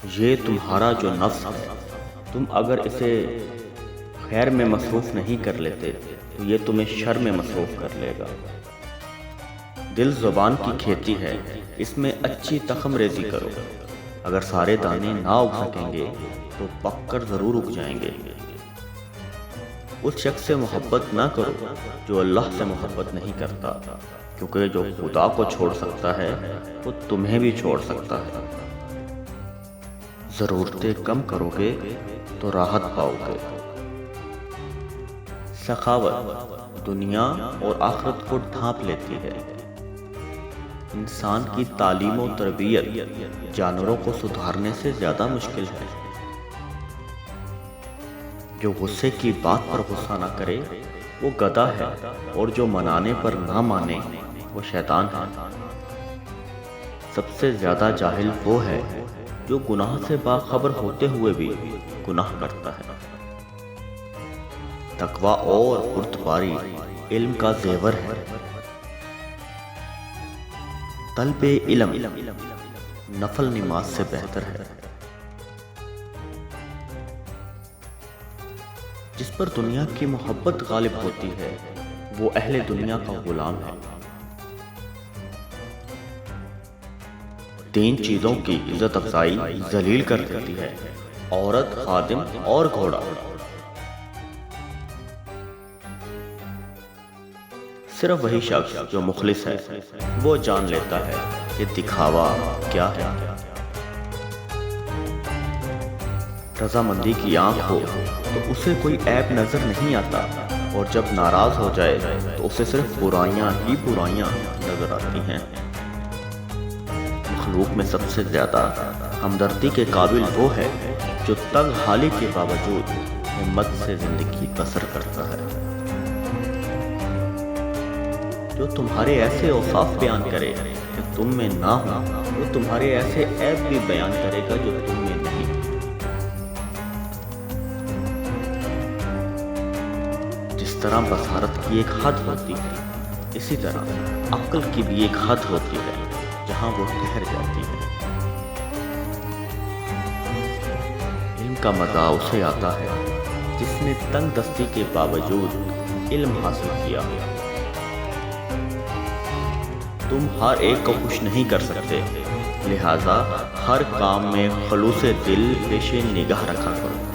یہ تمہارا جو نفس ہے، تم اگر اسے خیر میں مصروف نہیں کر لیتے تو یہ تمہیں شر میں مصروف کر لے گا۔ دل زبان کی کھیتی ہے، اس میں اچھی تخم ریزی کرو۔ اگر سارے دانے نہ اگ سکیں گے تو پک کر ضرور اگ جائیں گے۔ اس شخص سے محبت نہ کرو جو اللہ سے محبت نہیں کرتا، کیونکہ جو خدا کو چھوڑ سکتا ہے وہ تمہیں بھی چھوڑ سکتا ہے۔ ضرورتیں کم کرو گے تو راحت پاؤ گے۔ سخاوت دنیا اور آخرت کو ڈھانپ لیتی ہے۔ انسان کی تعلیم و تربیت جانوروں کو سدھارنے سے زیادہ مشکل ہے۔ جو غصے کی بات پر غصہ نہ کرے وہ گدھا ہے، اور جو منانے پر نہ مانے وہ شیطان ہے۔ سب سے زیادہ جاہل وہ ہے جو گناہ سے باخبر ہوتے ہوئے بھی گناہ کرتا ہے۔ تقویٰ اور پرتپاری علم کا زیور ہے۔ طلب علم نفل نماز سے بہتر ہے۔ جس پر دنیا کی محبت غالب ہوتی ہے وہ اہل دنیا کا غلام ہے۔ تین چیزوں کی عزت افزائی ذلیل کر دیتی ہے: عورت، خادم اور گھوڑا۔ صرف وہی شخص جو مخلص ہے وہ جان لیتا ہے کہ دکھاوا کیا ہے۔ رضامندی کی آنکھ ہو تو اسے کوئی عیب نظر نہیں آتا، اور جب ناراض ہو جائے تو اسے صرف برائیاں ہی برائیاں نظر آتی ہیں۔ مخلوق میں سب سے زیادہ ہمدردی کے قابل وہ ہے جو تنگ حالی کے باوجود ہمت سے زندگی بسر کرتا ہے۔ جو تمہارے ایسے اوصاف بیان کرے کہ تم میں نہ ہو، وہ تمہارے ایسے عیب بھی بیان کرے گا جو تم میں نہیں۔ جس طرح بصارت کی ایک حد ہوتی ہے، اسی طرح عقل کی بھی ایک حد ہوتی ہے جہاں وہ ٹھہر جاتی ہے۔ علم کا مزہ اسے آتا ہے جس نے تنگ دستی کے باوجود علم حاصل کیا۔ تم ہر ایک کو خوش نہیں کر سکتے، لہذا ہر کام میں خلوص دل پیش نگاہ رکھا کرو۔